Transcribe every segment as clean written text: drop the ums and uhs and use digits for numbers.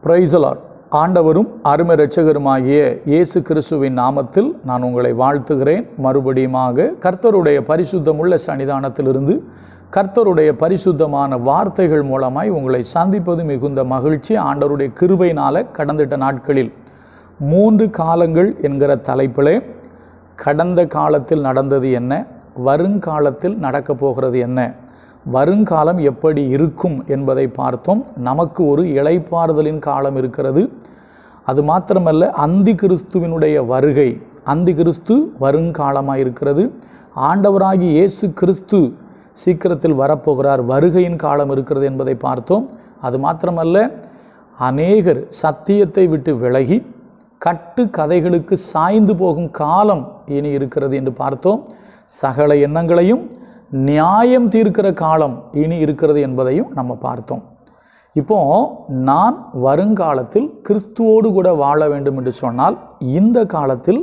Praise the Lord. ஆண்டவரும் அருமை இரட்சகருமாகிய இயேசு கிறிஸ்துவின் நாமத்தில் நான் உங்களை வாழ்த்துகிறேன். மறுபடியுமாக கர்த்தருடைய பரிசுத்தமுள்ள சன்னிதானத்திலிருந்து கர்த்தருடைய பரிசுத்தமான வார்த்தைகள் மூலமாய் உங்களை சந்திப்பது மிகுந்த மகிழ்ச்சி. ஆண்டவருடைய கிருபையினால் கடந்திட்ட நாட்களில் 3 காலங்கள் என்கிற தலைப்பிலே கடந்த காலத்தில் நடந்தது என்ன, வருங்காலத்தில் நடக்கப் போகிறது என்ன, வருங்காலம் எப்படி இருக்கும் என்பதை பார்த்தோம். நமக்கு ஒரு இளைப்பாறுதலின் காலம் இருக்கிறது. அது மாத்திரமல்ல, அந்தி கிறிஸ்துவினுடைய வருகை, அந்தி கிறிஸ்து வருங்காலமாக இருக்கிறது. ஆண்டவராகி இயேசு கிறிஸ்து சீக்கிரத்தில் வரப்போகிறார், வருகையின் காலம் இருக்கிறது என்பதை பார்த்தோம். அது மாத்திரமல்ல, அநேகர் சத்தியத்தை விட்டு விலகி கட்டு கதைகளுக்கு சாய்ந்து போகும் காலம் இனி இருக்கிறது என்று பார்த்தோம். சகல எண்ணங்களையும் நியாயம் தீர்க்கிற காலம் இனி இருக்கிறது என்பதையும் நம்ம பார்த்தோம். இப்போ நான் வருங்காலத்தில் கிறிஸ்துவோடு கூட வாழ வேண்டும் என்று சொன்னால் இந்த காலத்தில்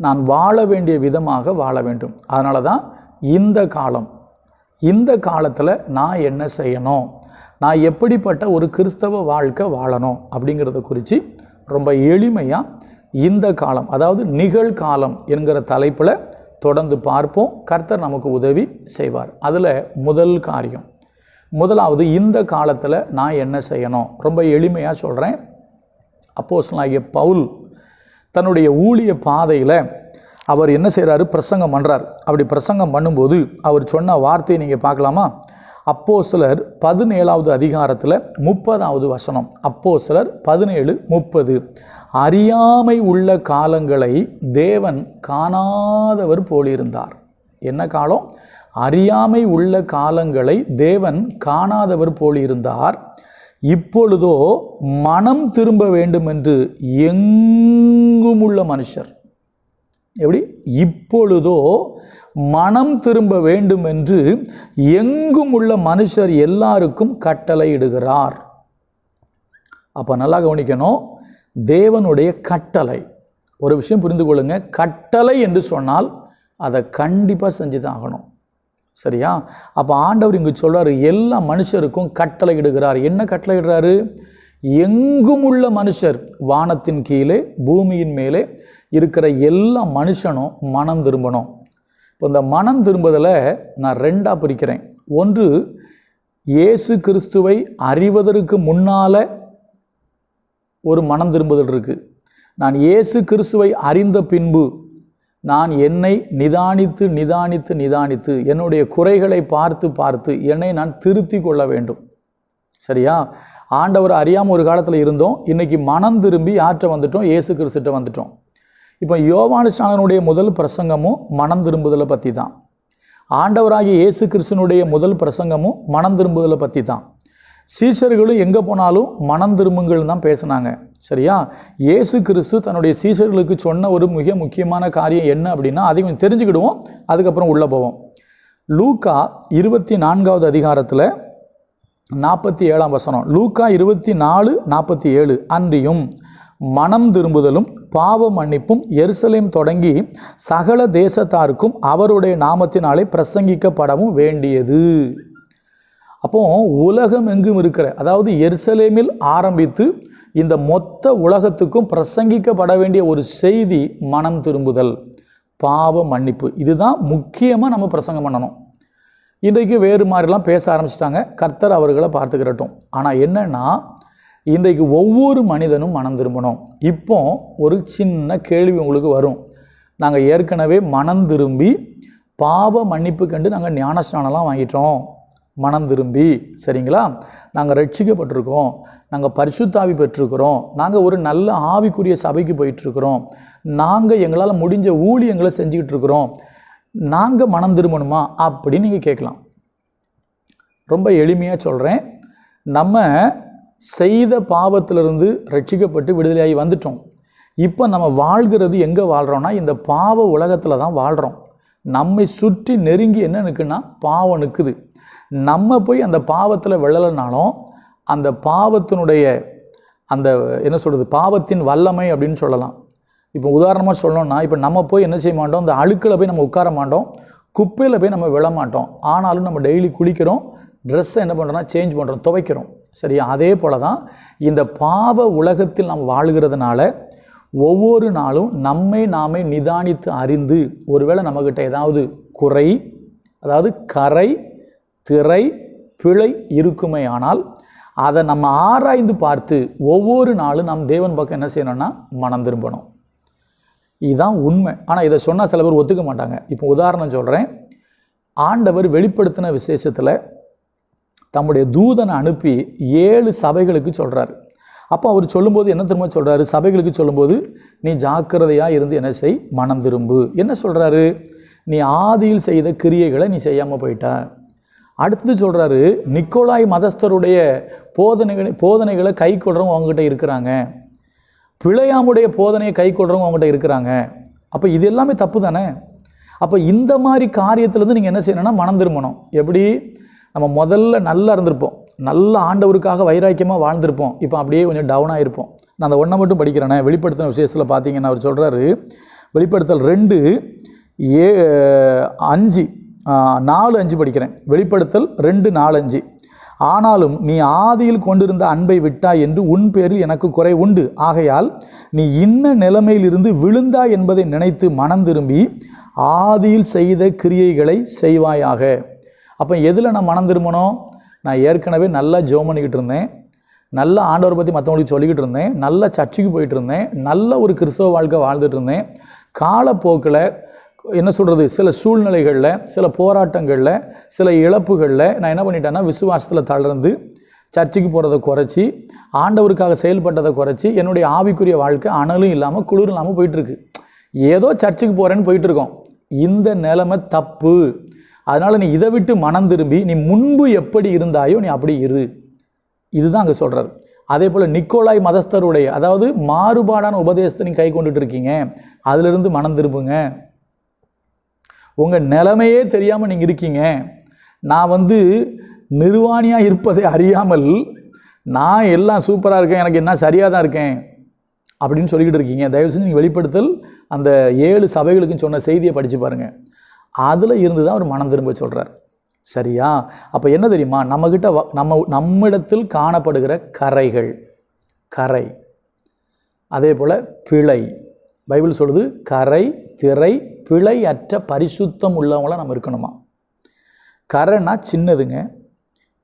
நான் வாழ வேண்டிய விதமாக வாழ வேண்டும். அதனால தான் இந்த காலத்தில் நான் என்ன செய்யணும், நான் எப்படிப்பட்ட ஒரு கிறிஸ்தவ வாழ்க்கை வாழணும் அப்படிங்கிறத குறித்து ரொம்ப எளிமையாக இந்த காலம், அதாவது நிகழ்காலம் என்கிற தலைப்பில் தொடர்ந்து பார்ப்போம். கர்த்தர் நமக்கு உதவி செய்வார். அதில் முதலாவது இந்த காலத்தில் நான் என்ன செய்யணும், ரொம்ப எளிமையாக சொல்கிறேன். அப்போஸ்தலனாகிய பவுல் தன்னுடைய ஊழிய பாதையில் அவர் என்ன செய்கிறாரு, பிரசங்கம் பண்ணுறார். அப்படி பிரசங்கம் பண்ணும்போது அவர் சொன்ன வார்த்தையை நீங்கள் பார்க்கலாமா? அப்போஸ்தலர் 17வது அதிகாரத்தில் 30வது வசனம். அப்போஸ்தலர் 17:30. அறியாமை உள்ள காலங்களை தேவன் காணாதவர் போலிருந்தார். என்ன காலம்? அறியாமை உள்ள காலங்களை தேவன் காணாதவர் போலிருந்தார். இப்பொழுதோ மனம் திரும்ப வேண்டும் என்று எங்கும் உள்ள மனுஷர், எப்படி? இப்பொழுதோ மனம் திரும்ப வேண்டும் என்று எங்கும் உள்ள மனுஷர் எல்லாருக்கும் கட்டளையிடுகிறார். அப்போ நல்லா கவனிக்கணும், தேவனுடைய கட்டளை. ஒரு விஷயம் புரிந்து கொள்ளுங்க, கட்டளை என்று சொன்னால் அதை கண்டிப்பாக செஞ்சு தான் ஆகணும். சரியா? அப்போ ஆண்டவர் இங்கு சொல்கிறார், எல்லா மனுஷருக்கும் கட்டளை இடுகிறார். என்ன கட்டளை இடுறாரு? எங்கும் உள்ள மனுஷர், வானத்தின் கீழே பூமியின் மேலே இருக்கிற எல்லா மனுஷனும் மனம் திரும்பணும். இப்போ இந்த மனம் திரும்புதலை நான் 2ஆக பிரிக்கிறேன். ஒன்று, இயேசு கிறிஸ்துவை அறிவதற்கு முன்னால் ஒரு மனம் திரும்புதல் இருக்குது. நான் இயேசு கிறிஸ்துவை அறிந்த பின்பு நான் என்னை நிதானித்து என்னுடைய குறைகளை பார்த்து என்னை நான் திருத்தி கொள்ள வேண்டும். சரியா? ஆண்டவர் அறியாமல் ஒரு காலத்தில் இருந்தோம், இன்றைக்கி மனம் திரும்பி யாற்ற வந்துட்டோம், இயேசு கிறிஸ்துட்ட வந்துட்டோம். இப்போ யோவான் ஸ்நானனுடைய முதல் பிரசங்கமும் மனம் திரும்புதலை பற்றி தான். ஆண்டவராகிய இயேசு கிறிஸ்துனுடைய முதல் பிரசங்கமும் மனம் திரும்புதலை பற்றி தான். சீஷர்களும் எங்கே போனாலும் மனம் திரும்புங்கள் தான் பேசினாங்க. சரியா? இயேசு கிறிஸ்து தன்னுடைய சீஷர்களுக்கு சொன்ன ஒரு மிக முக்கியமான காரியம் என்ன அப்படின்னா, அதை கொஞ்சம் தெரிஞ்சுக்கிடுவோம், அதுக்கப்புறம் உள்ளே போவோம். லூக்கா 24வது அதிகாரத்தில் 47ஆம் வசனம். லூக்கா 24:47. அன்றியும் மனம் திரும்புதலும் பாவ மன்னிப்பும் எருசலேம் தொடங்கி சகல தேசத்தாருக்கும் அவருடைய நாமத்தினாலே பிரசங்கிக்கப்படவும் வேண்டியது. அப்போ உலகம் எங்கும் இருக்கிற, அதாவது எருசலேமில் ஆரம்பித்து இந்த மொத்த உலகத்துக்கும் பிரசங்கிக்கப்பட வேண்டிய ஒரு செய்தி மனம் திரும்புதல், பாவ மன்னிப்பு. இதுதான் முக்கியமாக நம்ம பிரசங்கம் பண்ணணும். இன்றைக்கு வேறு மாதிரிலாம் பேச ஆரம்பிச்சிட்டாங்க, கர்த்தர் அவர்களை பார்த்துக்கிறட்டும். ஆனால் என்னென்னா, இன்றைக்கு ஒவ்வொரு மனிதனும் மனம் திரும்பணும். இப்போ ஒரு சின்ன கேள்வி உங்களுக்கு வரும். நாங்கள் ஏற்கனவே மனம் திரும்பி பாவ மன்னிப்பு கண்டு நாங்கள் ஞானஸ்நானம்லாம் வாங்கிட்டோம், மனம் திரும்பி, சரிங்களா? நாங்கள் ரட்சிக்கப்பட்டிருக்கோம், நாங்கள் பரிசுத்தாவி பெற்றிருக்கிறோம், நாங்கள் ஒரு நல்ல ஆவிக்குரிய சபைக்கு போயிட்டுருக்குறோம், நாங்கள் எங்களால் முடிஞ்ச ஊழியங்களை செஞ்சுக்கிட்டு இருக்கிறோம், நாங்கள் மனம் திரும்பணுமா அப்படின்னு நீங்கள் கேட்கலாம். ரொம்ப எளிமையாக சொல்கிறேன், நம்ம செய்த பாவத்திலிருந்து ரட்சிக்கப்பட்டு விடுதலையாகி வந்துட்டோம். இப்போ நம்ம வாழ்கிறது எங்கே வாழ்கிறோன்னா, இந்த பாவ உலகத்தில் தான் வாழ்கிறோம். நம்மை சுற்றி நெருங்கி என்ன நிற்குன்னா, பாவம் நிற்குது. நம்ம போய் அந்த பாவத்தில் விழலைனாலும் அந்த பாவத்தினுடைய அந்த என்ன சொல்கிறது, பாவத்தின் வல்லமை அப்படின்னு சொல்லலாம். இப்போ உதாரணமாக சொல்லணும்னா, இப்போ நம்ம போய் என்ன செய்ய மாட்டோம், அந்த அழுக்கில் போய் நம்ம உட்கார மாட்டோம், குப்பையில் போய் நம்ம விழ மாட்டோம். ஆனாலும் நம்ம டெய்லி குளிக்கிறோம், ட்ரெஸ்ஸை என்ன பண்ணுறோன்னா சேஞ்ச் பண்ணுறோம், துவைக்கிறோம். சரியா? அதே போல தான் இந்த பாவ உலகத்தில் நாம் வாழ்கிறதுனால ஒவ்வொரு நாளும் நம்மை நாமே நிதானித்து அறிந்து, ஒருவேளை நம்மக்கிட்ட ஏதாவது குறை, அதாவது கரை, திரை, பிழை இருக்குமே ஆனால் அதை நம்ம ஆராய்ந்து பார்த்து ஒவ்வொரு நாளும் நம் தேவன் பக்கம் என்ன செய்யணும்னா மனம் திரும்பணும். இதுதான் உண்மை. ஆனால் இதை சொன்னால் சில பேர் ஒத்துக்க மாட்டாங்க. இப்போ உதாரணம் சொல்கிறேன். ஆண்டவர் வெளிப்படுத்தின விசேஷத்தில் தம்முடைய தூதனை அனுப்பி 7 சபைகளுக்கு சொல்கிறார். அப்போ அவர் சொல்லும்போது என்ன திரும்ப சொல்கிறாரு? சபைகளுக்கு சொல்லும்போது நீ ஜாக்கிரதையாக இருந்து என்ன செய், மனம் திரும்பு. என்ன சொல்கிறாரு? நீ ஆதியில் செய்த கிரியைகளை நீ செய்யாமல் போயிட்ட. அடுத்தது சொல்கிறாரு, நிக்கோலாய் மதஸ்தருடைய போதனைகளை கை கொள்றவங்க அவங்ககிட்ட இருக்கிறாங்க, பிழையாமுடைய போதனையை கை கொள்றவங்க அவங்ககிட்ட இருக்கிறாங்க. அப்போ இது எல்லாமே தப்பு தானே? அப்போ இந்த மாதிரி காரியத்திலேருந்து நீங்கள் என்ன செய்யணும்னா மனம் திரும்பணும். எப்படி? நம்ம முதல்ல நல்லா இருந்திருப்போம், நல்ல ஆண்டவருக்காக வைராக்கியமாக வாழ்ந்திருப்போம், இப்போ அப்படியே கொஞ்சம் டவுனாக இருப்போம். நான் அந்த ஒன்றை மட்டும் படிக்கிறேனே. வெளிப்படுத்தின விஷயத்தில் பார்த்தீங்கன்னா அவர் சொல்கிறாரு, வெளிப்படுத்தல் 2:4-5 படிக்கிறேன். வெளிப்படுத்தல் 2:4-5. ஆனாலும் நீ ஆதியில் கொண்டிருந்த அன்பை விட்டாய் என்று உன் பேரில் எனக்கு குறை உண்டு. ஆகையால் நீ இன்ன நிலைமையிலிருந்து விழுந்தாய் என்பதை நினைத்து மனம் திரும்பி ஆதியில் செய்த கிரியைகளை செய்வாயாக. அப்போ எதில் நான் மனம் திரும்பணும்? நான் ஏற்கனவே நல்லா ஜெபம் பண்ணிக்கிட்டு இருந்தேன், நல்ல ஆண்டவரை பற்றி மற்றவங்களுக்கு சொல்லிக்கிட்டு இருந்தேன், நல்ல சர்ச்சுக்கு போயிட்டு இருந்தேன், நல்ல ஒரு கிறிஸ்தவ வாழ்க்கை வாழ்ந்துட்டு இருந்தேன். காலப்போக்கில் என்ன சொல்கிறது, சில சூழ்நிலைகளில், சில போராட்டங்களில், சில இழப்புகளில் நான் என்ன பண்ணிட்டேன்னா விசுவாசத்தில் தளர்ந்து சர்ச்சுக்கு போகிறத குறைச்சி, ஆண்டவருக்காக செயல்பட்டதை குறைச்சி, என்னுடைய ஆவிக்குரிய வாழ்க்கை அனலும் இல்லாமல் குளிரும் இல்லாமல் போயிட்டுருக்கு. ஏதோ சர்ச்சுக்கு போகிறேன்னு போயிட்டுருக்கோம். இந்த நிலைமை தப்பு. அதனால் நீ இதை விட்டு மனம் திரும்பி நீ முன்பு எப்படி இருந்தாயோ நீ அப்படி இரு. இதுதான் அங்கே சொல்கிறார். அதே போல் நிக்கோலாய் மதஸ்தருடைய, அதாவது மாறுபாடான உபதேசத்தை நீ கை கொண்டுட்டு இருக்கீங்க, அதிலிருந்து மனம் திரும்புங்க. உங்கள் நிலைமையே தெரியாமல் நீங்கள் இருக்கீங்க. நான் நிர்வாணியாக இருப்பதை அறியாமல் நான் எல்லாம் சூப்பராக இருக்கேன், எனக்கு என்ன சரியாக தான் இருக்கேன் அப்படின்னு சொல்லிக்கிட்டு இருக்கீங்க. தயவு செஞ்சு நீங்கள் வெளிப்படுத்தல் அந்த 7 சபைகளுக்குன்னு சொன்ன செய்தியை படித்து பாருங்கள். அதில் இருந்து தான் அவர் மனம் திரும்ப சொல்கிறார். சரியா? அப்போ என்ன தெரியுமா, நம்மக்கிட்ட நம்மிடத்தில் காணப்படுகிற கரை, அதே போல் பிழை. பைபிள் சொல்லுது கரை, திரை, பிழை அற்ற பரிசுத்தம் உள்ளவங்களாம் நம்ம இருக்கணுமா. கரைனா சின்னதுங்க,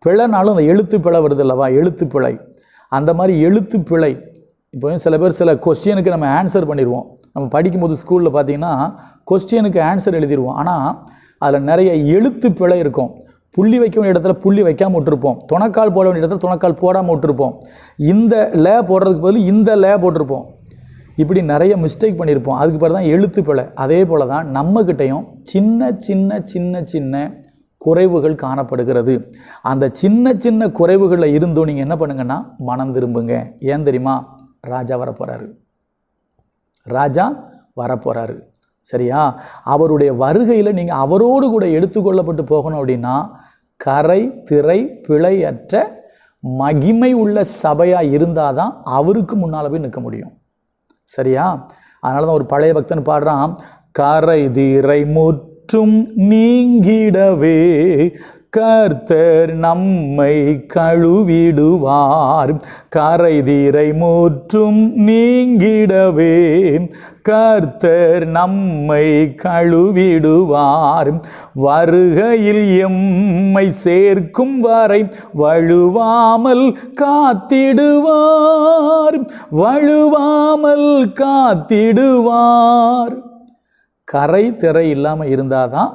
பிழைனாலும் அந்த எழுத்து பிழை வருது அல்லவா, எழுத்து பிழை. அந்த மாதிரி எழுத்து பிழை. இப்போ சில பேர் சில கொஸ்டினுக்கு நம்ம ஆன்சர் பண்ணிடுவோம். நம்ம படிக்கும்போது ஸ்கூலில் பார்த்தீங்கன்னா கொஸ்டினுக்கு ஆன்சர் எழுதிடுவோம், ஆனால் அதில் நிறைய எழுத்து பிழை இருக்கும். புள்ளி வைக்க வேண்டிய இடத்துல புள்ளி வைக்காமல் விட்டுருப்போம், துணக்கால் போட வேண்டிய இடத்துல துணக்கால் போடாமல் விட்டுருப்போம், இந்த லே போடுறதுக்கு பதில் இந்த லே போட்டிருப்போம். இப்படி நிறைய மிஸ்டேக் பண்ணியிருப்போம். அதுக்கு பிறகு தான் எழுத்து பிழை. அதே போல் தான் நம்மக்கிட்டையும் சின்ன சின்ன சின்ன சின்ன குறைவுகள் காணப்படுகிறது. அந்த சின்ன சின்ன குறைவுகளில் இருந்தோம் நீங்கள் என்ன பண்ணுங்கன்னா மனம் திரும்புங்க. ஏன் தெரியுமா? ராஜா வரப்போகிறாரு. சரியா? அவருடைய வருகையில் நீங்கள் அவரோடு கூட எடுத்துக்கொள்ளப்பட்டு போகணும். அப்படின்னா கரை, திரை, பிழையற்ற மகிமை உள்ள சபையாக இருந்தால் தான் அவருக்கு முன்னால் போய் நிற்க முடியும். சரியா? அதனால தான் ஒரு பழைய பக்தன் பாடுறான், கரை திரை முற்றும் நீங்கிடவே கர்த்தர் நம்மை கழுவிடுவார். கரை திரை முற்றும் நீங்கிடவே கர்த்தர் நம்மை கழுவிடுவார். வருகையில் எம்மை சேர்க்கும் வரை வழுவாமல் காத்திடுவார். கரை திரை இல்லாமல் இருந்தால் தான்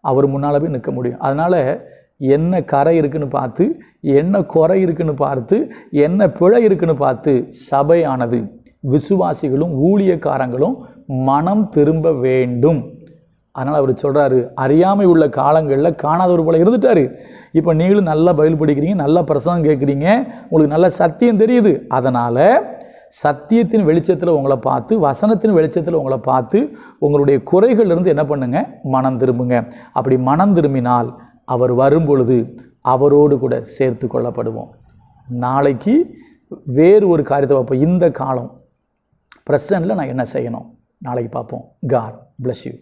அவர் முன்னால் போய் நிற்க முடியும். அதனால் என்ன கரை இருக்குன்னு பார்த்து, என்ன குறை இருக்குன்னு பார்த்து, என்ன பிழை இருக்குன்னு பார்த்து சபையானது, விசுவாசிகளும் ஊழியக்காரங்களும் மனம் திரும்ப வேண்டும். அதனால் அவர் சொல்கிறாரு, அறியாமை உள்ள காலங்களில் காணாதவர் போல இருந்துட்டார். இப்போ நீங்களும் நல்லா பைபிள் படிக்கிறீங்க, நல்லா பிரசங்கம் கேட்குறீங்க, உங்களுக்கு நல்ல சத்தியம் தெரியுது. அதனால் சத்தியத்தின் வெளிச்சத்தில் உங்களை பார்த்து, வசனத்தின் வெளிச்சத்தில் உங்களை பார்த்து உங்களுடைய குறைகளிலிருந்து என்ன பண்ணுங்க, மனம் திரும்புங்க. அப்படி மனம் திரும்பினால் அவர் வரும்பொழுது அவரோடு கூட சேர்த்து கொள்ளப்படுவோம். நாளைக்கு வேறு ஒரு காரியத்தை பார்ப்போம். இந்த காலம் ப்ரெசண்டில் நான் என்ன செய்யணும் நாளைக்கு பார்ப்போம். God bless you.